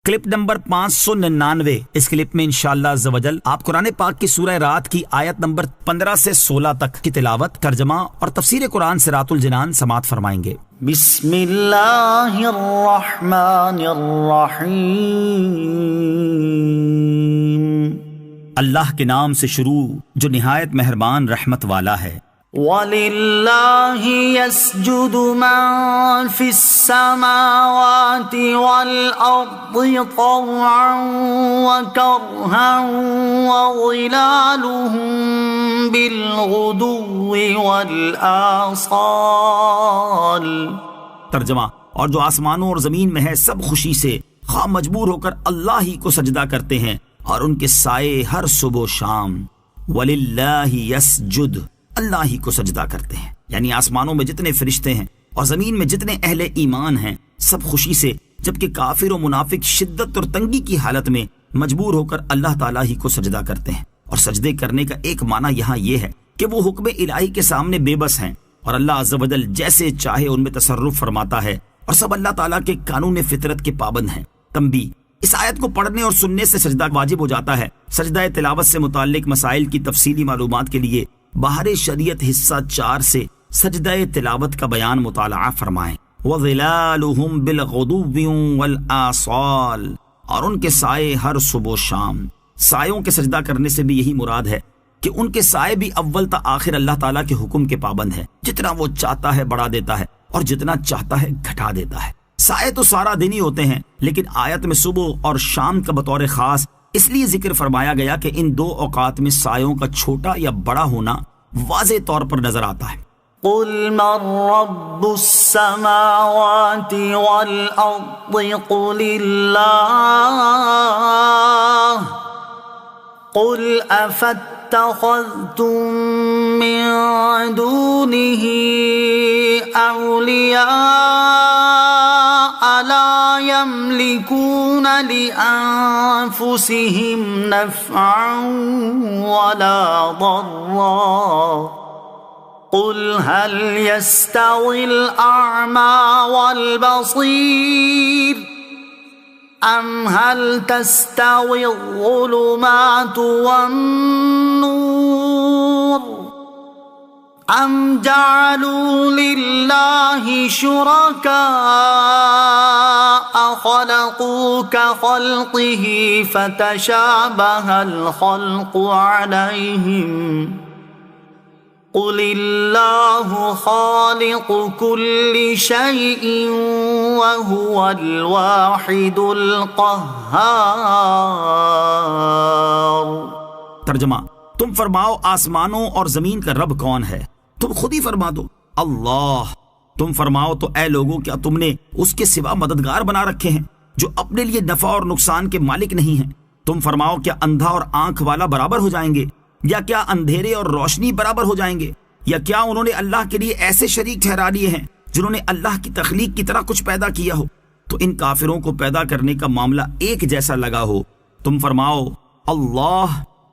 Clip number 599۔ اس clip میں انشاءاللہ عز و جل آپ قرآن پاک کی سورہ رات کی آیت نمبر 15 سے 16 تک کی تلاوت، ترجمہ اور تفسیر قرآن صراط الجنان سماعت فرمائیں گے۔ بسم اللہ الرحمن الرحیم۔ اللہ کے نام سے شروع جو نہایت مہربان رحمت والا ہے۔ وَلِلَّهِ يَسْجُدُ مَن فِي السَّمَاوَاتِ وَالْأَرْضِ طَوْعًا وَكَرْهًا وَظِلَالُهُم بِالْغُدُوِّ وَالْآصَالِ۔ ترجمہ، اور جو آسمانوں اور زمین میں ہے سب خوشی سے خواہ مجبور ہو کر اللہ ہی کو سجدہ کرتے ہیں، اور ان کے سائے ہر صبح و شام۔ وَلِلَّهِ يَسْجُدُ، اللہ ہی کو سجدہ کرتے ہیں، یعنی آسمانوں میں جتنے فرشتے ہیں اور زمین میں جتنے اہل ایمان ہیں سب خوشی سے، جبکہ کافر و منافق شدت اور تنگی کی حالت میں مجبور ہو کر اللہ تعالیٰ ہی کو سجدہ کرتے ہیں۔ اور سجدے کرنے کا ایک معنی یہاں یہ ہے کہ وہ حکم الہی کے سامنے بے بس ہیں، اور اللہ عز و جل جیسے چاہے ان میں تصرف فرماتا ہے، اور سب اللہ تعالیٰ کے قانون فطرت کے پابند ہیں۔ تنبیہ، اس آیت کو پڑھنے اور سننے سے سجدہ واجب ہو جاتا ہے۔ سجدہ تلاوت سے متعلق مسائل کی تفصیلی معلومات کے لیے بہار شریعت حصہ 4 سے سجدہ تلاوت کا بیان مطالعہ فرمائیں۔ وَظِلَالُهُمْ بِالْغُدُوِّ وَالْآصَالِ، اور ان کے سائے ہر صبح و شام۔ سایوں کے سجدہ کرنے سے بھی یہی مراد ہے کہ ان کے سائے بھی اول تا آخر اللہ تعالیٰ کے حکم کے پابند ہے، جتنا وہ چاہتا ہے بڑھا دیتا ہے اور جتنا چاہتا ہے گھٹا دیتا ہے۔ سائے تو سارا دن ہی ہوتے ہیں، لیکن آیت میں صبح اور شام کا بطور خاص اس لیے ذکر فرمایا گیا کہ ان دو اوقات میں سایوں کا چھوٹا یا بڑا ہونا واضح طور پر نظر آتا ہے۔ قل من رب السماوات والأرض قل اللہ قل افاتخذتم من دونه اولیاء لا يملكون لأنفسهم نفعا ولا ضرا قل هل يستوي الأعمى والبصير أم هل تستوي الظلمات والنور أم جعلوا لله شركاء خلقوا كخلقه فتشابه الخلق عليهم قل الله خالق كل شيء وهو الواحد القهار۔ ترجمہ، تم فرماؤ آسمانوں اور زمین کا رب کون ہے؟ تم خود ہی فرما دو، اللہ۔ تم فرماؤ تو اے لوگوں، کیا تم نے اس کے سوا مددگار بنا رکھے ہیں جو اپنے لیے نفع اور نقصان کے مالک نہیں ہیں؟ تم فرماؤ کیا اندھا اور آنکھ والا برابر ہو جائیں گے، یا کیا اندھیرے اور روشنی برابر ہو جائیں گے؟ یا کیا انہوں نے اللہ کے لیے ایسے شریک ٹھہرا لیے ہیں جنہوں نے اللہ کی تخلیق کی طرح کچھ پیدا کیا ہو؟ تو ان کافروں کو پیدا کرنے کا معاملہ ایک جیسا لگا ہو۔ تم فرماؤ اللہ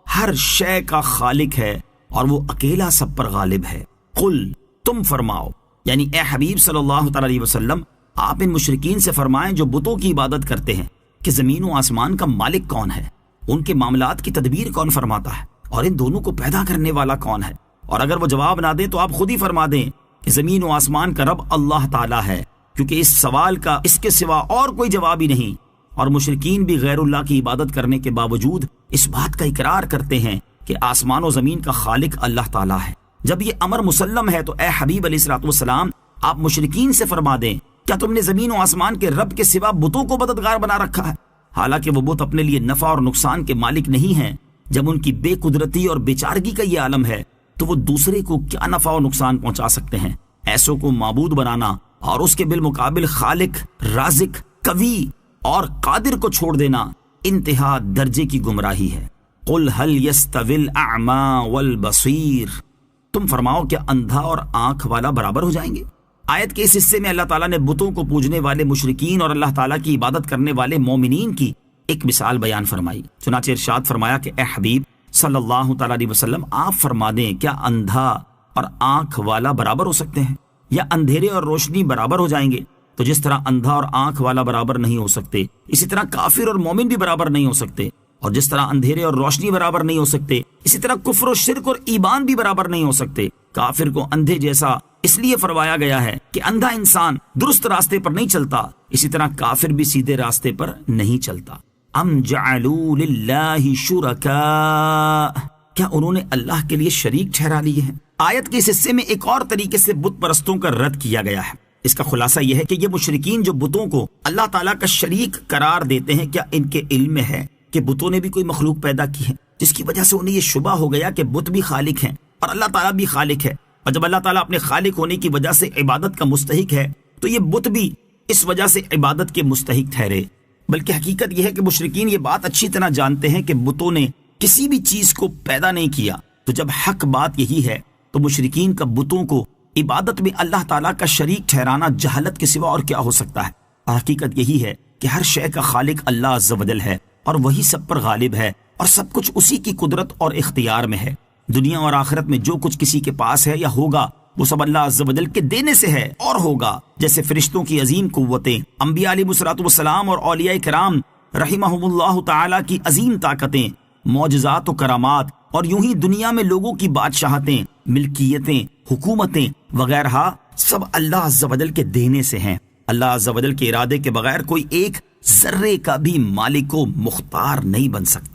ہر شے کا خالق ہے اور وہ اکیلا سب پر غالب ہے۔ قل، تم فرماؤ، یعنی اے حبیب صلی اللہ تعالی علیہ وسلم، آپ ان مشرکین سے فرمائیں جو بتوں کی عبادت کرتے ہیں کہ زمین و آسمان کا مالک کون ہے، ان کے معاملات کی تدبیر کون فرماتا ہے، اور ان دونوں کو پیدا کرنے والا کون ہے؟ اور اگر وہ جواب نہ دیں تو آپ خود ہی فرما دیں کہ زمین و آسمان کا رب اللہ تعالیٰ ہے، کیونکہ اس سوال کا اس کے سوا اور کوئی جواب ہی نہیں۔ اور مشرکین بھی غیر اللہ کی عبادت کرنے کے باوجود اس بات کا اقرار کرتے ہیں کہ آسمان و زمین کا خالق اللہ تعالیٰ ہے۔ جب یہ امر مسلم ہے تو اے حبیب علیہ الصلوۃ والسلام، آپ مشرکین سے فرما دیں، کیا تم نے زمین و آسمان کے رب کے سوا بتوں کو مددگار بنا رکھا ہے؟ حالانکہ وہ بت اپنے لیے نفع اور نقصان کے مالک نہیں ہیں۔ جب ان کی بے قدرتی اور بیچارگی کا یہ عالم ہے تو وہ دوسرے کو کیا نفع و نقصان پہنچا سکتے ہیں؟ ایسوں کو معبود بنانا اور اس کے بالمقابل خالق، رازق، قوی اور قادر کو چھوڑ دینا انتہا درجے کی گمراہی ہے۔ قل هل يستوي الاعمى والبصير، تم فرماؤ کیا اندھا اور آنکھ والا برابر ہو جائیں گے؟ آیت کے اس حصے میں اللہ تعالیٰ نے بتوں کو پوجنے والے مشرکین اور اللہ تعالیٰ کی عبادت کرنے والے مومنین کی ایک مثال بیان فرمائی۔ چنانچہ ارشاد فرمایا کہ اے حبیب صلی اللہ تعالیٰ علیہ وسلم، آپ فرما دیں کیا اندھا اور آنکھ والا برابر ہو سکتے ہیں، یا اندھیرے اور روشنی برابر ہو جائیں گے؟ تو جس طرح اندھا اور آنکھ والا برابر نہیں ہو سکتے، اسی طرح کافر اور مومن بھی برابر نہیں ہو سکتے، اور جس طرح اندھیرے اور روشنی برابر نہیں ہو سکتے، اسی طرح کفر و شرک اور ایمان بھی برابر نہیں ہو سکتے۔ کافر کو اندھے جیسا اس لیے فرمایا گیا ہے کہ اندھا انسان درست راستے پر نہیں چلتا، اسی طرح کافر بھی سیدھے راستے پر نہیں چلتا۔ ام جعلوا للہ شرکاء، کیا انہوں نے اللہ کے لیے شریک ٹھہرا لیے ہیں؟ آیت کے اس حصے میں ایک اور طریقے سے بت پرستوں کا رد کیا گیا ہے۔ اس کا خلاصہ یہ ہے کہ یہ مشرکین جو بتوں کو اللہ تعالیٰ کا شریک قرار دیتے ہیں، کیا ان کے علم میں ہے کہ بتوں نے بھی کوئی مخلوق پیدا کی ہے، جس کی وجہ سے انہیں یہ شبہ ہو گیا کہ بت بھی خالق ہیں اور اللہ تعالیٰ بھی خالق ہے، اور جب اللہ تعالیٰ اپنے خالق ہونے کی وجہ سے عبادت کا مستحق ہے تو یہ بت بھی اس وجہ سے عبادت کے مستحق ٹھہرے۔ بلکہ حقیقت یہ ہے کہ مشرکین یہ بات اچھی طرح جانتے ہیں کہ بتوں نے کسی بھی چیز کو پیدا نہیں کیا، تو جب حق بات یہی ہے تو مشرکین کا بتوں کو عبادت میں اللہ تعالیٰ کا شریک ٹھہرانا جہالت کے سوا اور کیا ہو سکتا ہے۔ اور حقیقت یہی ہے کہ ہر شے کا خالق اللہ عز و جل ہے، اور وہی سب پر غالب ہے، اور سب کچھ اسی کی قدرت اور اختیار میں ہے۔ دنیا اور آخرت میں جو کچھ کسی کے پاس ہے یا ہوگا وہ سب اللہ عز و جل کے دینے سے ہے اور ہوگا، جیسے فرشتوں کی عظیم قوتیں، انبیاء علیہ الصلوۃ والسلام اور اولیاء کرام رحمہم اللہ تعالیٰ کی عظیم طاقتیں، معجزات و کرامات، اور یوں ہی دنیا میں لوگوں کی بادشاہتیں، ملکیتیں، حکومتیں وغیرہ سب اللہ عز و جل کے دینے سے ہیں۔ اللہ عز و جل کے ارادے کے بغیر کوئی ایک ذرے کا بھی مالک و مختار نہیں بن سکتا۔